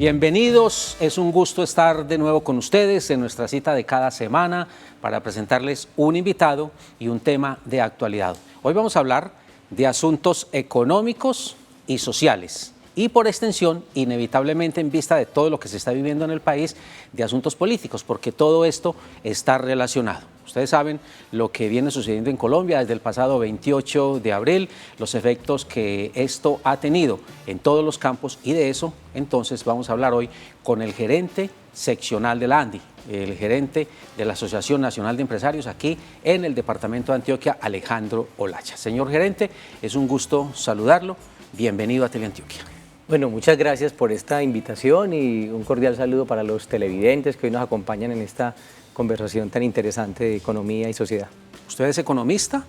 Bienvenidos, es un gusto estar de nuevo con ustedes en nuestra cita de cada semana para presentarles un invitado y un tema de actualidad. Hoy vamos a hablar de asuntos económicos y sociales y por extensión, inevitablemente en vista de todo lo que se está viviendo en el país, de asuntos políticos, porque todo esto está relacionado. Ustedes saben lo que viene sucediendo en Colombia desde el pasado 28 de abril, los efectos que esto ha tenido en todos los campos, y de eso entonces vamos a hablar hoy con el gerente seccional de la ANDI, el gerente de la Asociación Nacional de Empresarios aquí en el departamento de Antioquia, Alejandro Olacha. Señor gerente, es un gusto saludarlo. Bienvenido a Teleantioquia. Bueno, muchas gracias por esta invitación y un cordial saludo para los televidentes que hoy nos acompañan en esta conversación tan interesante de economía y sociedad. ¿Usted es economista?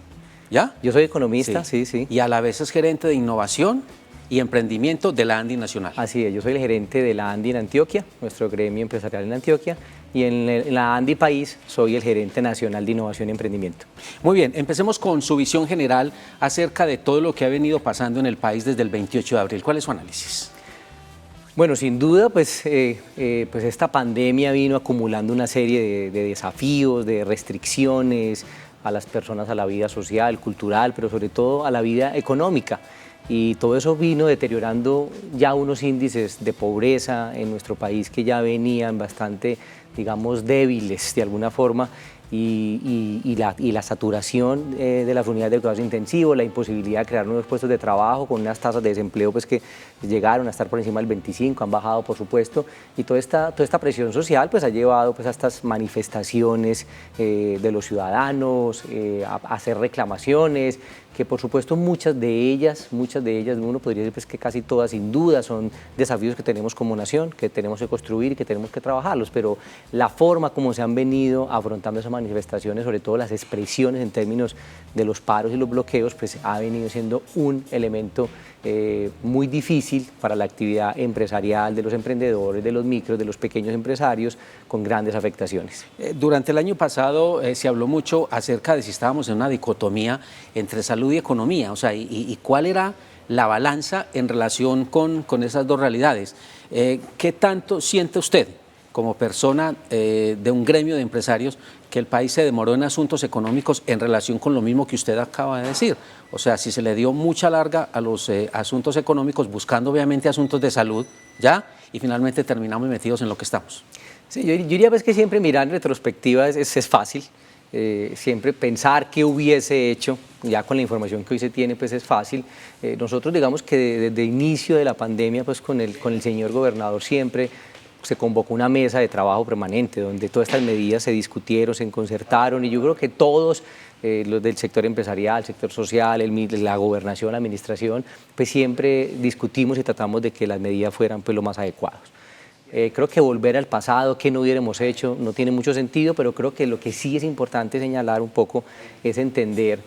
¿Ya? Yo soy economista, sí. Y a la vez es gerente de innovación y emprendimiento de la ANDI Nacional. Así es, yo soy el gerente de la ANDI en Antioquia, nuestro gremio empresarial en Antioquia, y en la ANDI País soy el gerente nacional de innovación y emprendimiento. Muy bien, empecemos con su visión general acerca de todo lo que ha venido pasando en el país desde el 28 de abril. ¿Cuál es su análisis? Bueno, sin duda, pues esta pandemia vino acumulando una serie de desafíos, de restricciones a las personas, a la vida social, cultural, pero sobre todo a la vida económica. Y todo eso vino deteriorando ya unos índices de pobreza en nuestro país que ya venían bastante, digamos, débiles de alguna forma, y la saturación de las unidades de cuidados intensivos, la imposibilidad de crear nuevos puestos de trabajo con unas tasas de desempleo pues, que llegaron a estar por encima del 25, han bajado por supuesto, y toda esta presión social pues, ha llevado pues, a estas manifestaciones de los ciudadanos, a hacer reclamaciones, que por supuesto muchas de ellas, uno podría decir pues, que casi todas sin duda son desafíos que tenemos como nación, que tenemos que construir y que tenemos que trabajarlos, pero la forma como se han venido afrontando esas manifestaciones, sobre todo las expresiones en términos de los paros y los bloqueos, pues ha venido siendo un elemento muy difícil para la actividad empresarial de los emprendedores, de los micros, de los pequeños empresarios, con grandes afectaciones. Durante el año pasado se habló mucho acerca de si estábamos en una dicotomía entre salud y economía, o sea, y cuál era la balanza en relación con esas dos realidades. ¿Qué tanto siente usted, como persona de un gremio de empresarios, que el país se demoró en asuntos económicos en relación con lo mismo que usted acaba de decir? O sea, si se le dio mucha larga a los asuntos económicos, buscando obviamente asuntos de salud, ¿ya? Y finalmente terminamos metidos en lo que estamos. Sí, yo diría pues que siempre mirar en retrospectiva es fácil. Siempre pensar qué hubiese hecho, ya con la información que hoy se tiene, pues es fácil. Nosotros digamos que desde inicio de la pandemia, pues con el señor gobernador siempre se convocó una mesa de trabajo permanente donde todas estas medidas se discutieron, se concertaron, y yo creo que todos, los del sector empresarial, el sector social, la gobernación, la administración, pues siempre discutimos y tratamos de que las medidas fueran pues lo más adecuadas. Creo que volver al pasado, que no hubiéramos hecho, no tiene mucho sentido, pero creo que lo que sí es importante señalar un poco es entender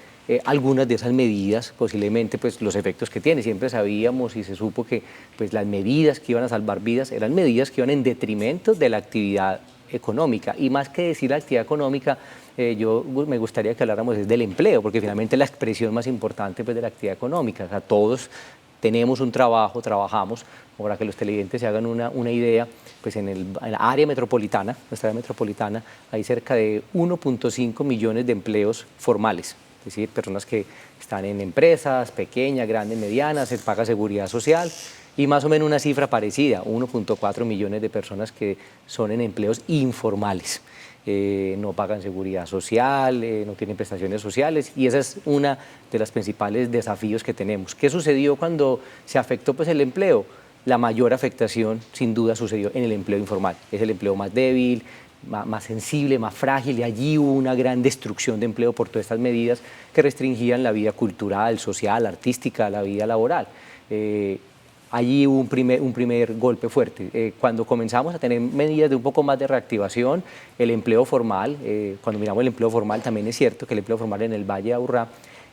algunas de esas medidas, posiblemente pues, los efectos que tiene. Siempre sabíamos y se supo que pues, las medidas que iban a salvar vidas eran medidas que iban en detrimento de la actividad económica. Y más que decir la actividad económica, me gustaría que habláramos del empleo, porque finalmente es la expresión más importante pues, de la actividad económica. O sea, todos tenemos un trabajo, trabajamos. Para que los televidentes se hagan una idea, pues en la área metropolitana, nuestra área metropolitana, hay cerca de 1.5 millones de empleos formales, es decir, personas que están en empresas pequeñas, grandes, medianas, se paga seguridad social, y más o menos una cifra parecida, 1.4 millones de personas que son en empleos informales. No pagan seguridad social, no tienen prestaciones sociales, y esa es una de las principales desafíos que tenemos. ¿Qué sucedió cuando se afectó pues, el empleo? La mayor afectación, sin duda, sucedió en el empleo informal. Es el empleo más débil, más sensible, más frágil, y allí hubo una gran destrucción de empleo por todas estas medidas que restringían la vida cultural, social, artística, la vida laboral. Allí hubo un primer golpe fuerte. Cuando comenzamos a tener medidas de un poco más de reactivación, el empleo formal, cuando miramos el empleo formal, también es cierto que el empleo formal en el Valle de Aburrá,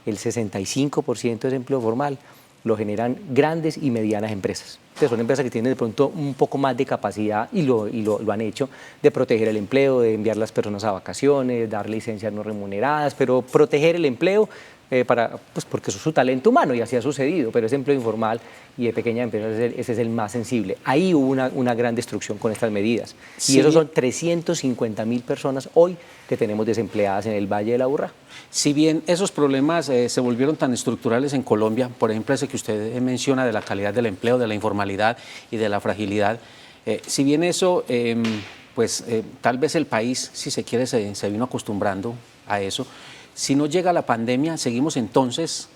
el 65% de ese empleo formal lo generan grandes y medianas empresas. Entonces son empresas que tienen de pronto un poco más de capacidad y lo han hecho de proteger el empleo, de enviar a las personas a vacaciones, dar licencias no remuneradas, pero proteger el empleo pues porque eso es su talento humano y así ha sucedido, pero ese empleo informal y de pequeñas empresas ese es el más sensible. Ahí hubo una gran destrucción con estas medidas. Sí. Y esos son 350.000 personas hoy que tenemos desempleadas en el Valle del Aburrá. Si bien esos problemas se volvieron tan estructurales en Colombia, por ejemplo ese que usted menciona de la calidad del empleo, de la informalidad y de la fragilidad, si bien eso, tal vez el país, si se quiere, se vino acostumbrando a eso. Si no llega la pandemia, seguimos entonces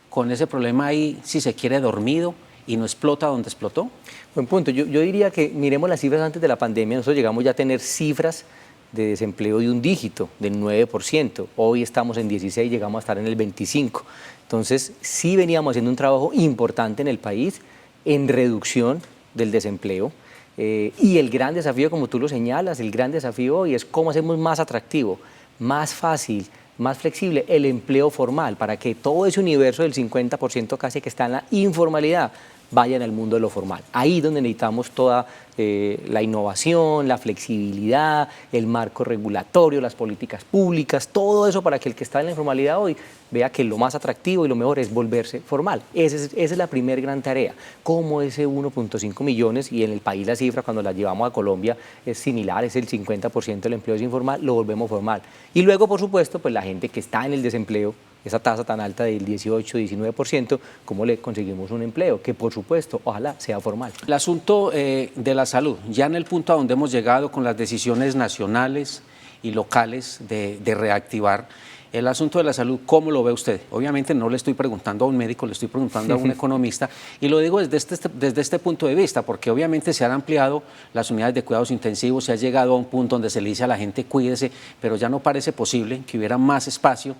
con ese problema ahí, si se quiere, dormido y no explota donde explotó. Buen punto. Yo diría que miremos las cifras antes de la pandemia. Nosotros llegamos ya a tener cifras de desempleo de un dígito, del 9%. Hoy estamos en 16, llegamos a estar en el 25%. Entonces, sí veníamos haciendo un trabajo importante en el país en reducción del desempleo. Y el gran desafío, como tú lo señalas, el gran desafío hoy es cómo hacemos más atractivo, más fácil, más flexible el empleo formal para que todo ese universo del 50% casi que está en la informalidad vayan al mundo de lo formal. Ahí donde necesitamos toda la innovación, la flexibilidad, el marco regulatorio, las políticas públicas, todo eso para que el que está en la informalidad hoy vea que lo más atractivo y lo mejor es volverse formal. Esa es la primera gran tarea. Cómo ese 1.5 millones, y en el país la cifra cuando la llevamos a Colombia es similar, es el 50% del empleo es informal, lo volvemos formal. Y luego, por supuesto, pues la gente que está en el desempleo, esa tasa tan alta del 18-19%, ¿cómo le conseguimos un empleo? Que por supuesto, ojalá sea formal. El asunto de la salud, ya en el punto a donde hemos llegado con las decisiones nacionales y locales de reactivar, el asunto de la salud, ¿cómo lo ve usted? Obviamente no le estoy preguntando a un médico, le estoy preguntando a un economista, y lo digo desde este punto de vista, porque obviamente se han ampliado las unidades de cuidados intensivos, se ha llegado a un punto donde se le dice a la gente cuídese, pero ya no parece posible que hubiera más espacio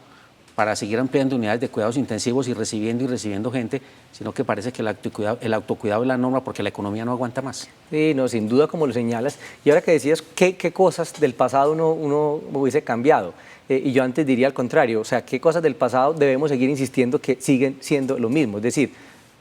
para seguir ampliando unidades de cuidados intensivos y recibiendo gente, sino que parece que el autocuidado es la norma porque la economía no aguanta más. Sí, no, sin duda, como lo señalas. Y ahora que decías qué cosas del pasado uno hubiese cambiado, y yo antes diría al contrario, o sea, qué cosas del pasado debemos seguir insistiendo que siguen siendo lo mismo. Es decir,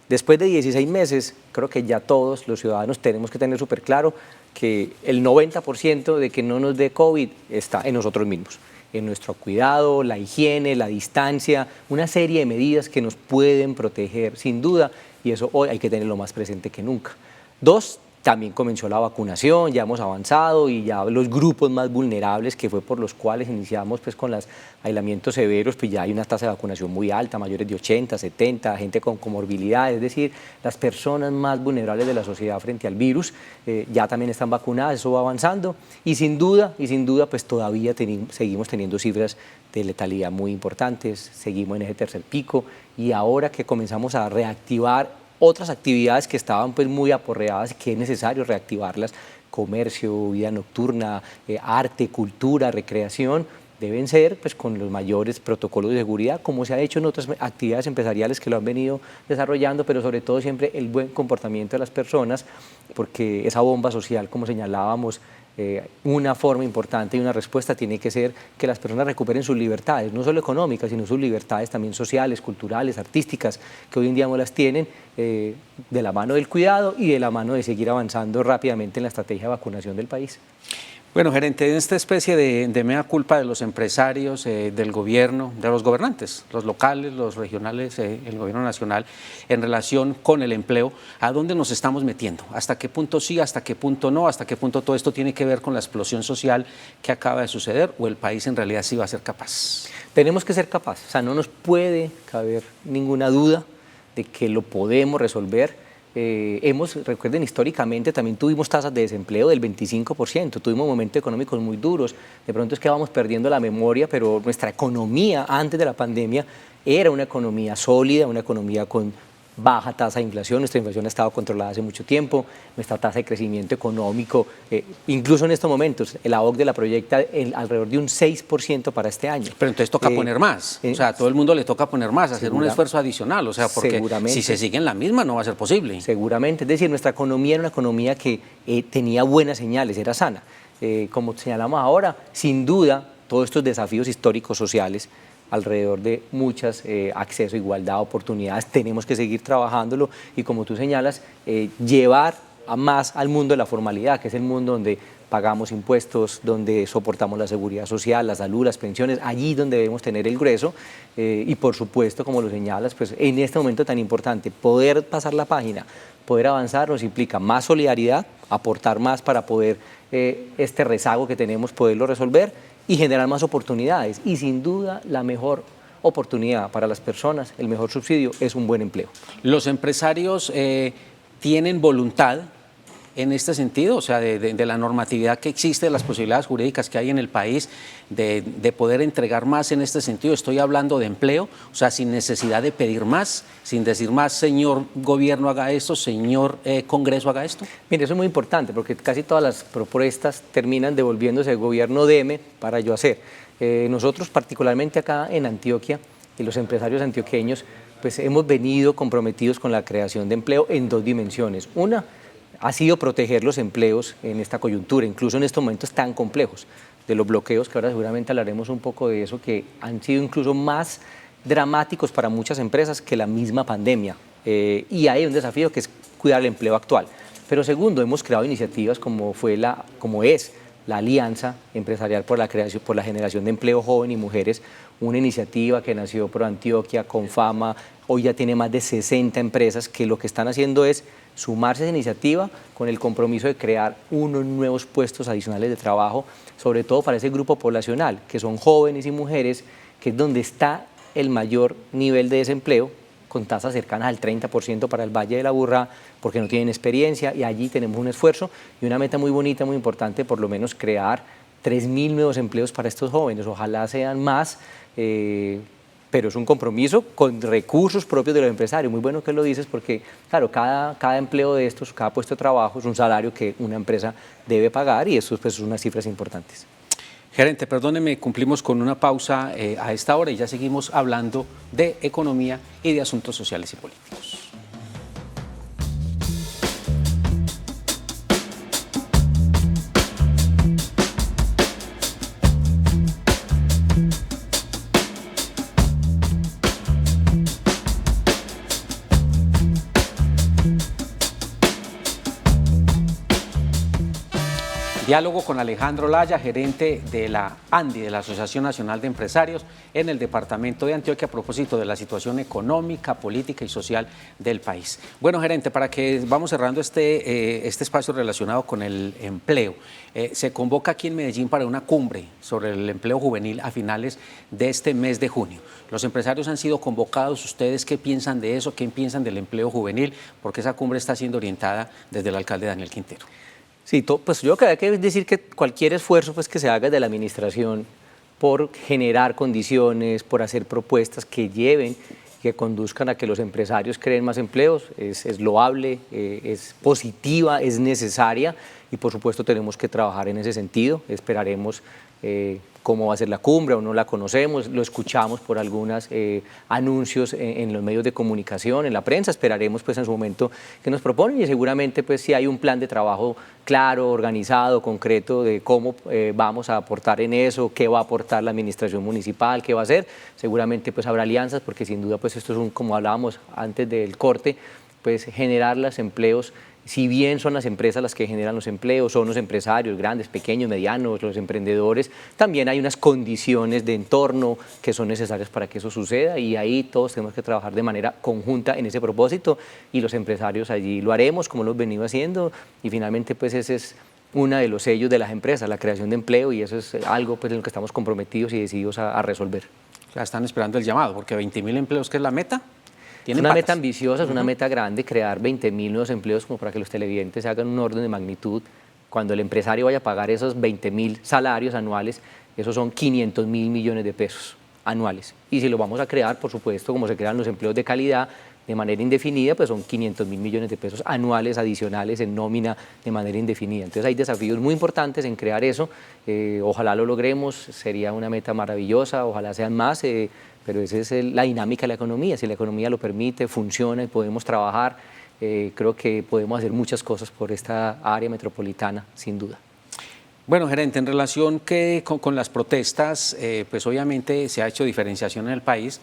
después de 16 meses, creo que ya todos los ciudadanos tenemos que tener súper claro que el 90% de que no nos dé COVID está en nosotros mismos, en nuestro cuidado, la higiene, la distancia, una serie de medidas que nos pueden proteger sin duda, y eso hoy hay que tenerlo más presente que nunca. Dos, también comenzó la vacunación, ya hemos avanzado y ya los grupos más vulnerables, que fue por los cuales iniciamos pues con los aislamientos severos, pues ya hay una tasa de vacunación muy alta, mayores de 80, 70, gente con comorbilidades, es decir, las personas más vulnerables de la sociedad frente al virus ya también están vacunadas, eso va avanzando y sin duda pues todavía seguimos teniendo cifras de letalidad muy importantes, seguimos en ese tercer pico y ahora que comenzamos a reactivar otras actividades que estaban pues muy aporreadas y que es necesario reactivarlas, comercio, vida nocturna, arte, cultura, recreación, deben ser pues con los mayores protocolos de seguridad, como se ha hecho en otras actividades empresariales que lo han venido desarrollando, pero sobre todo siempre el buen comportamiento de las personas, porque esa bomba social, como señalábamos, una forma importante y una respuesta tiene que ser que las personas recuperen sus libertades, no solo económicas, sino sus libertades también sociales, culturales, artísticas, que hoy en día no las tienen, de la mano del cuidado y de la mano de seguir avanzando rápidamente en la estrategia de vacunación del país. Bueno, gerente, en esta especie de mea culpa de los empresarios, del gobierno, de los gobernantes, los locales, los regionales, el gobierno nacional, en relación con el empleo, ¿a dónde nos estamos metiendo? ¿Hasta qué punto sí, hasta qué punto no? ¿Hasta qué punto todo esto tiene que ver con la explosión social que acaba de suceder o el país en realidad sí va a ser capaz? Tenemos que ser capaces, o sea, no nos puede caber ninguna duda de que lo podemos resolver. Recuerden, históricamente también tuvimos tasas de desempleo del 25%, tuvimos momentos económicos muy duros, de pronto es que vamos perdiendo la memoria, pero nuestra economía antes de la pandemia era una economía sólida, una economía con baja tasa de inflación, nuestra inflación ha estado controlada hace mucho tiempo, nuestra tasa de crecimiento económico, incluso en estos momentos, la OCDE la proyecta alrededor de un 6% para este año. Pero entonces toca poner más, o sea, a todo el mundo le toca poner más, hacer un esfuerzo adicional, o sea, porque si se sigue en la misma no va a ser posible. Seguramente, es decir, nuestra economía era una economía que tenía buenas señales, era sana. Como señalamos ahora, sin duda, todos estos desafíos históricos sociales alrededor de muchas acceso, igualdad, oportunidades, tenemos que seguir trabajándolo y como tú señalas, llevar más al mundo de la formalidad, que es el mundo donde pagamos impuestos, donde soportamos la seguridad social, la salud, las pensiones, allí donde debemos tener el grueso y por supuesto, como lo señalas, pues en este momento tan importante, poder pasar la página, poder avanzar nos implica más solidaridad, aportar más para poder este rezago que tenemos, poderlo resolver y generar más oportunidades y sin duda la mejor oportunidad para las personas, el mejor subsidio es un buen empleo. ¿Los empresarios tienen voluntad en este sentido, o sea, de la normatividad que existe, de las posibilidades jurídicas que hay en el país, de poder entregar más en este sentido? Estoy hablando de empleo, o sea, sin necesidad de pedir más, sin decir más, señor gobierno haga esto, señor Congreso haga esto. Mire, eso es muy importante porque casi todas las propuestas terminan devolviéndose al gobierno deme para yo hacer. Nosotros particularmente acá en Antioquia y los empresarios antioqueños pues hemos venido comprometidos con la creación de empleo en dos dimensiones. Una ha sido proteger los empleos en esta coyuntura, incluso en estos momentos tan complejos de los bloqueos, que ahora seguramente hablaremos un poco de eso, que han sido incluso más dramáticos para muchas empresas que la misma pandemia. Y hay un desafío que es cuidar el empleo actual. Pero segundo, hemos creado iniciativas como es la Alianza Empresarial por la Generación de Empleo Joven y Mujeres, una iniciativa que nació por Antioquia, con fama, hoy ya tiene más de 60 empresas que lo que están haciendo es sumarse a esa iniciativa con el compromiso de crear unos nuevos puestos adicionales de trabajo, sobre todo para ese grupo poblacional, que son jóvenes y mujeres, que es donde está el mayor nivel de desempleo, con tasas cercanas al 30% para el Valle de la Burra, porque no tienen experiencia, y allí tenemos un esfuerzo y una meta muy bonita, muy importante, por lo menos crear 3.000 nuevos empleos para estos jóvenes. Ojalá sean más, pero es un compromiso con recursos propios de los empresarios. Muy bueno que lo dices porque, claro, cada empleo de estos, cada puesto de trabajo es un salario que una empresa debe pagar y eso pues, son unas cifras importantes. Gerente, perdóneme, cumplimos con una pausa a esta hora y ya seguimos hablando de economía y de asuntos sociales y políticos. Diálogo con Alejandro Laya, gerente de la ANDI, de la Asociación Nacional de Empresarios, en el departamento de Antioquia a propósito de la situación económica, política y social del país. Bueno, gerente, para que vamos cerrando este espacio relacionado con el empleo, se convoca aquí en Medellín para una cumbre sobre el empleo juvenil a finales de este mes de junio. Los empresarios han sido convocados. ¿Ustedes qué piensan de eso? ¿Qué piensan del empleo juvenil? Porque esa cumbre está siendo orientada desde el alcalde Daniel Quintero. Sí, pues yo creo que hay que decir que cualquier esfuerzo pues, que se haga de la administración por generar condiciones, por hacer propuestas que lleven, que conduzcan a que los empresarios creen más empleos, es loable, es positiva, es necesaria y por supuesto tenemos que trabajar en ese sentido. Esperaremos cómo va a ser la cumbre, aún no la conocemos, lo escuchamos por algunos anuncios en los medios de comunicación, en la prensa, esperaremos pues en su momento que nos proponen y seguramente pues si hay un plan de trabajo claro, organizado, concreto de cómo vamos a aportar en eso, qué va a aportar la administración municipal, qué va a hacer, seguramente pues habrá alianzas porque sin duda pues esto es como hablábamos antes del corte, pues generar los empleos. Si bien son las empresas las que generan los empleos, son los empresarios grandes, pequeños, medianos, los emprendedores, también hay unas condiciones de entorno que son necesarias para que eso suceda y ahí todos tenemos que trabajar de manera conjunta en ese propósito y los empresarios allí lo haremos como lo hemos venido haciendo y finalmente pues ese es uno de los sellos de las empresas, la creación de empleo y eso es algo pues en lo que estamos comprometidos y decididos a resolver. O sea, están esperando el llamado porque 20.000 empleos, ¿qué es la meta? Es una meta ambiciosa, es una meta grande, crear 20.000 nuevos empleos como para que los televidentes se hagan un orden de magnitud. Cuando el empresario vaya a pagar esos 20.000 salarios anuales, esos son 500.000 millones de pesos anuales. Y si lo vamos a crear, por supuesto, como se crean los empleos de calidad de manera indefinida, pues son 500.000 millones de pesos anuales adicionales en nómina de manera indefinida. Entonces hay desafíos muy importantes en crear eso. Ojalá lo logremos, sería una meta maravillosa, ojalá sean más. Pero esa es la dinámica de la economía, si la economía lo permite, funciona y podemos trabajar, creo que podemos hacer muchas cosas por esta área metropolitana, sin duda. Bueno, gerente, en relación con las protestas, pues obviamente se ha hecho diferenciación en el país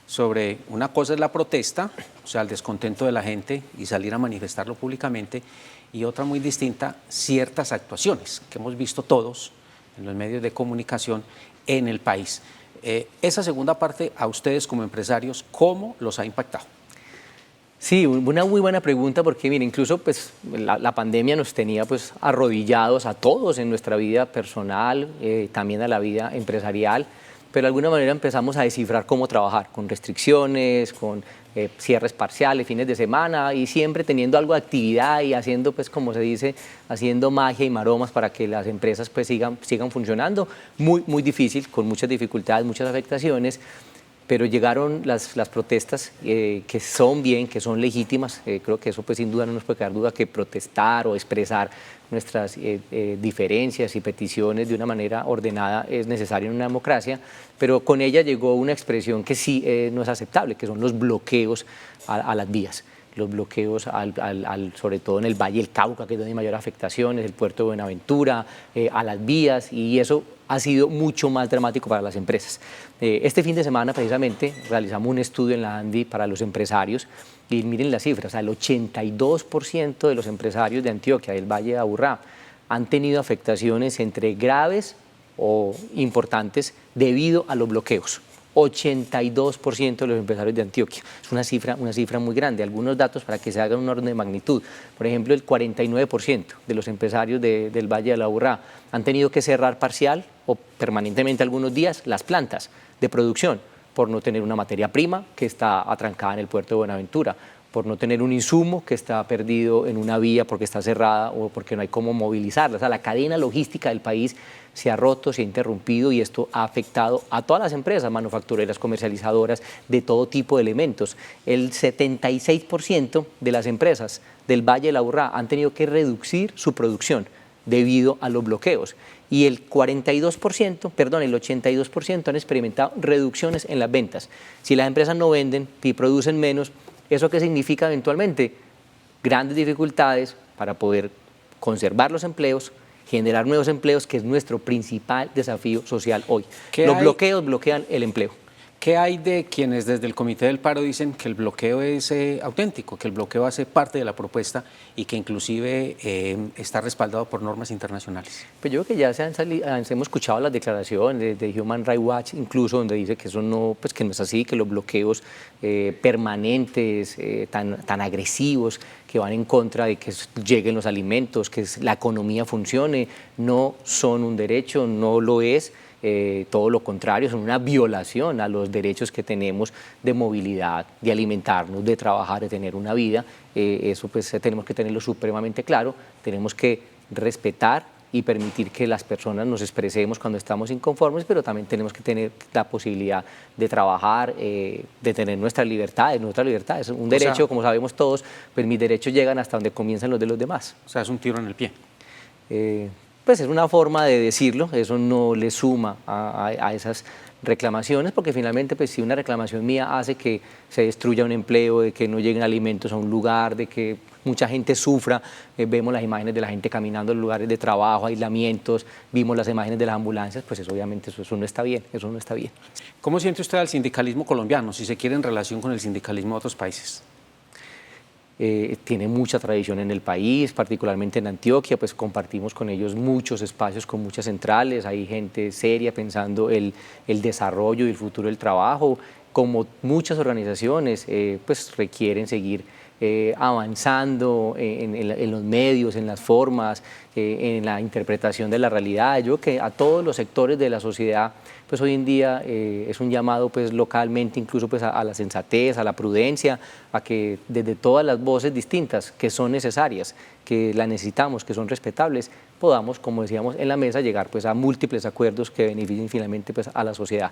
sobre una cosa es la protesta, o sea, el descontento de la gente y salir a manifestarlo públicamente, y otra muy distinta, ciertas actuaciones que hemos visto todos en los medios de comunicación en el país. Esa segunda parte, a ustedes como empresarios, ¿cómo los ha impactado? Sí, una muy buena pregunta porque, mire, incluso pues, la pandemia nos tenía pues, arrodillados a todos en nuestra vida personal, también a la vida empresarial, pero de alguna manera empezamos a descifrar cómo trabajar, con restricciones, con cierres parciales, fines de semana y siempre teniendo algo de actividad y haciendo, pues como se dice, haciendo magia y maromas para que las empresas pues, sigan funcionando. Muy difícil, con muchas dificultades, muchas afectaciones. Pero llegaron las protestas que son bien, que son legítimas. Creo que eso pues sin duda no nos puede quedar duda que protestar o expresar nuestras diferencias y peticiones de una manera ordenada es necesario en una democracia, pero con ella llegó una expresión que sí no es aceptable, que son los bloqueos a las vías. Los bloqueos, sobre todo en el Valle del Cauca, que es donde hay mayor afectaciones, el puerto de Buenaventura, a las vías, y eso ha sido mucho más dramático para las empresas. Este fin de semana, precisamente, realizamos un estudio en la ANDI para los empresarios, y miren las cifras, el 82% de los empresarios de Antioquia, del Valle de Aburrá, han tenido afectaciones entre graves o importantes debido a los bloqueos. 82% de los empresarios de Antioquia. Es una cifra muy grande. Algunos datos para que se haga un orden de magnitud. Por ejemplo, el 49% de los empresarios del Valle de la Aburrá han tenido que cerrar parcial o permanentemente algunos días las plantas de producción por no tener una materia prima que está atrancada en el puerto de Buenaventura, por no tener un insumo que está perdido en una vía porque está cerrada o porque no hay cómo movilizarla. O sea, la cadena logística del país se ha roto, se ha interrumpido y esto ha afectado a todas las empresas manufactureras, comercializadoras, de todo tipo de elementos. El 76% de las empresas del Valle de la Aburrá han tenido que reducir su producción debido a los bloqueos y el 82% han experimentado reducciones en las ventas. Si las empresas no venden y producen menos, ¿eso qué significa eventualmente? Grandes dificultades para poder conservar los empleos, generar nuevos empleos, que es nuestro principal desafío social hoy. Los bloqueos bloquean el empleo. ¿Qué hay de quienes desde el Comité del Paro dicen que el bloqueo es auténtico, que el bloqueo hace parte de la propuesta y que inclusive está respaldado por normas internacionales? Pues yo creo que ya hemos escuchado las declaraciones de Human Rights Watch, incluso donde dice que eso no, pues que no es así, que los bloqueos permanentes, tan agresivos, que van en contra de que lleguen los alimentos, que la economía funcione, no son un derecho, no lo es. Todo lo contrario, son una violación a los derechos que tenemos de movilidad, de alimentarnos, de trabajar, de tener una vida. Eso pues tenemos que tenerlo supremamente claro, tenemos que respetar y permitir que las personas nos expresemos cuando estamos inconformes, pero también tenemos que tener la posibilidad de trabajar, de tener nuestra libertad. Es un derecho, como sabemos todos, pues mis derechos llegan hasta donde comienzan los de los demás. O sea, es un tiro en el pie. Pues es una forma de decirlo, eso no le suma a esas reclamaciones, porque finalmente pues si una reclamación mía hace que se destruya un empleo, de que no lleguen alimentos a un lugar, de que mucha gente sufra, vemos las imágenes de la gente caminando en lugares de trabajo, aislamientos, vimos las imágenes de las ambulancias, pues eso, obviamente eso no está bien, eso no está bien. ¿Cómo siente usted al sindicalismo colombiano, si se quiere, en relación con el sindicalismo de otros países? Tiene mucha tradición en el país, particularmente en Antioquia, pues compartimos con ellos muchos espacios con muchas centrales, hay gente seria pensando el desarrollo y el futuro del trabajo, como muchas organizaciones pues requieren seguir avanzando en los medios, en las formas, en la interpretación de la realidad. Yo creo que a todos los sectores de la sociedad, pues hoy en día es un llamado pues localmente incluso pues a la sensatez, a la prudencia, a que desde todas las voces distintas que son necesarias, que las necesitamos, que son respetables, podamos, como decíamos en la mesa, llegar pues a múltiples acuerdos que beneficien finalmente pues a la sociedad.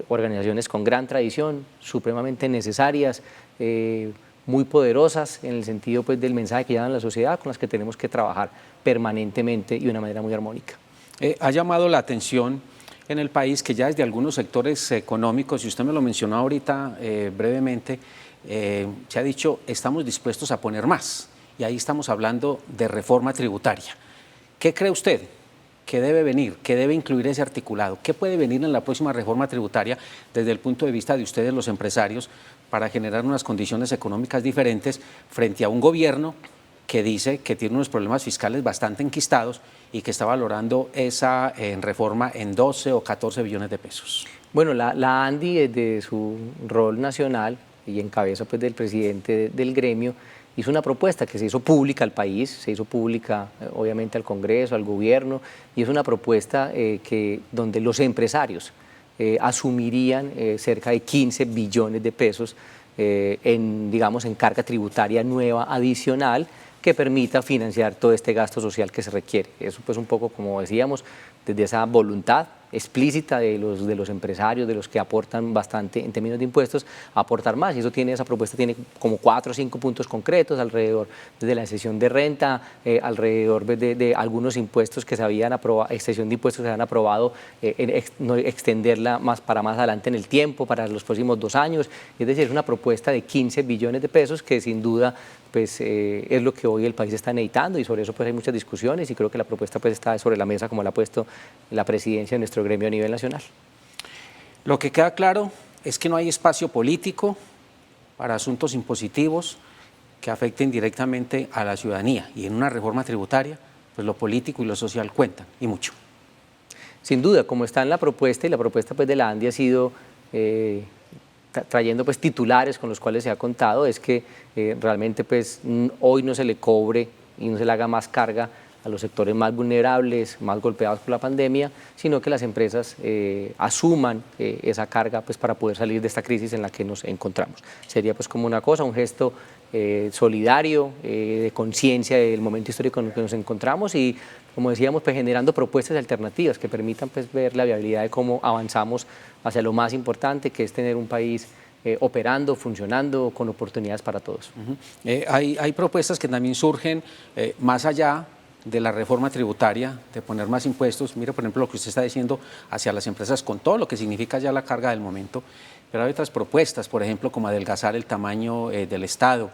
Organizaciones con gran tradición, supremamente necesarias, muy poderosas en el sentido pues, del mensaje que llevan a la sociedad, con las que tenemos que trabajar permanentemente y de una manera muy armónica. Ha llamado la atención en el país que ya desde algunos sectores económicos, y usted me lo mencionó ahorita brevemente, se ha dicho estamos dispuestos a poner más, y ahí estamos hablando de reforma tributaria. ¿Qué cree usted que debe venir, que debe incluir ese articulado? ¿Qué puede venir en la próxima reforma tributaria desde el punto de vista de ustedes, los empresarios, para generar unas condiciones económicas diferentes frente a un gobierno que dice que tiene unos problemas fiscales bastante enquistados y que está valorando esa reforma en 12 o 14 billones de pesos. Bueno, la ANDI desde su rol nacional y en cabeza pues, del presidente del gremio hizo una propuesta que se hizo pública al país, se hizo pública obviamente al Congreso, al gobierno, y es una propuesta donde los empresarios asumirían cerca de 15 billones de pesos digamos, en carga tributaria nueva adicional que permita financiar todo este gasto social que se requiere. Eso pues un poco, como decíamos, desde esa voluntad explícita de los empresarios, de los que aportan bastante en términos de impuestos, aportar más. Y esa propuesta tiene como 4 o 5 puntos concretos alrededor desde la exención de renta, alrededor de algunos impuestos que se habían aprobado, exención de impuestos que se habían aprobado, extenderla para más adelante en el tiempo, para los próximos 2 años. Es decir, es una propuesta de 15 billones de pesos que sin duda pues, es lo que hoy el país está necesitando y sobre eso pues hay muchas discusiones y creo que la propuesta pues está sobre la mesa como la ha puesto la presidencia de nuestro gremio a nivel nacional. Lo que queda claro es que no hay espacio político para asuntos impositivos que afecten directamente a la ciudadanía y en una reforma tributaria pues lo político y lo social cuentan y mucho. Sin duda, como está en la propuesta y la propuesta pues, de la ANDI ha sido trayendo pues titulares con los cuales se ha contado, es que realmente pues hoy no se le cobre y no se le haga más carga a los sectores más vulnerables, más golpeados por la pandemia, sino que las empresas asuman esa carga pues, para poder salir de esta crisis en la que nos encontramos. Sería pues como una cosa, un gesto solidario, de conciencia del momento histórico en el que nos encontramos y, como decíamos, pues, generando propuestas alternativas que permitan pues, ver la viabilidad de cómo avanzamos hacia lo más importante, que es tener un país operando, funcionando, con oportunidades para todos. Hay propuestas que también surgen más allá de la reforma tributaria, de poner más impuestos. Mire, por ejemplo, lo que usted está diciendo hacia las empresas con todo lo que significa ya la carga del momento, pero hay otras propuestas, por ejemplo, como adelgazar el tamaño del Estado,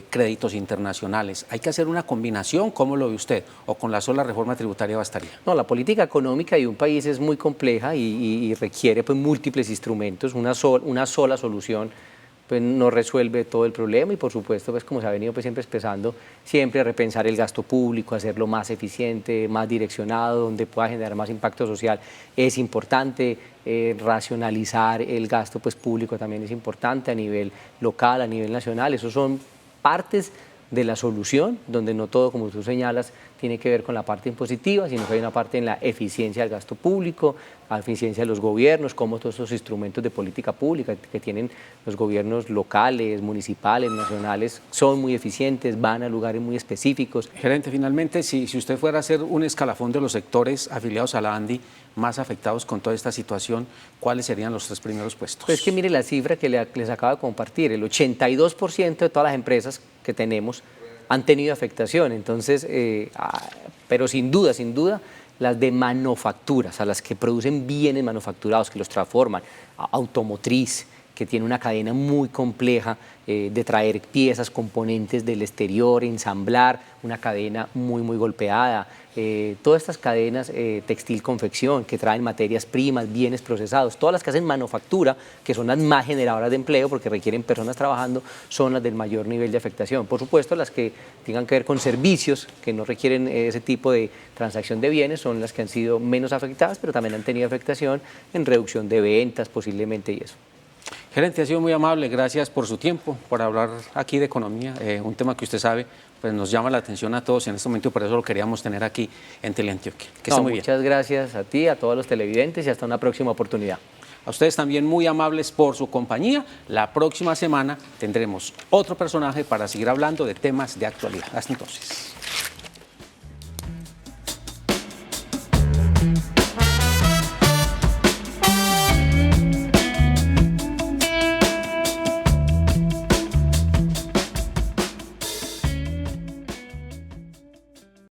créditos internacionales. ¿Hay que hacer una combinación? ¿Cómo lo ve usted? ¿O con la sola reforma tributaria bastaría? No, la política económica de un país es muy compleja y requiere pues, múltiples instrumentos. Una sola solución pues no resuelve todo el problema y por supuesto, pues como se ha venido pues siempre expresando, siempre repensar el gasto público, hacerlo más eficiente, más direccionado, donde pueda generar más impacto social es importante, racionalizar el gasto pues público también es importante a nivel local, a nivel nacional, esos son partes de la solución, donde no todo, como tú señalas, tiene que ver con la parte impositiva, sino que hay una parte en la eficiencia del gasto público, la eficiencia de los gobiernos, como todos esos instrumentos de política pública que tienen los gobiernos locales, municipales, nacionales, son muy eficientes, van a lugares muy específicos. Gerente, finalmente, si usted fuera a hacer un escalafón de los sectores afiliados a la ANDI más afectados con toda esta situación, ¿cuáles serían los 3 primeros puestos? Pues es que mire la cifra que les acabo de compartir, el 82% de todas las empresas que tenemos han tenido afectación, entonces, pero sin duda, las de manufacturas, a las que producen bienes manufacturados, que los transforman, automotriz, que tiene una cadena muy compleja de traer piezas, componentes del exterior, ensamblar, una cadena muy golpeada. Todas estas cadenas textil, confección, que traen materias primas, bienes procesados, todas las que hacen manufactura, que son las más generadoras de empleo porque requieren personas trabajando, son las del mayor nivel de afectación. Por supuesto, las que tengan que ver con servicios, que no requieren ese tipo de transacción de bienes, son las que han sido menos afectadas, pero también han tenido afectación en reducción de ventas posiblemente y eso. Gerente, ha sido muy amable, gracias por su tiempo, por hablar aquí de economía, un tema que usted sabe, pues nos llama la atención a todos en este momento y por eso lo queríamos tener aquí en Teleantioquia. Que esté muy bien. Muchas gracias a ti, a todos los televidentes y hasta una próxima oportunidad. A ustedes también muy amables por su compañía. La próxima semana tendremos otro personaje para seguir hablando de temas de actualidad. Hasta entonces.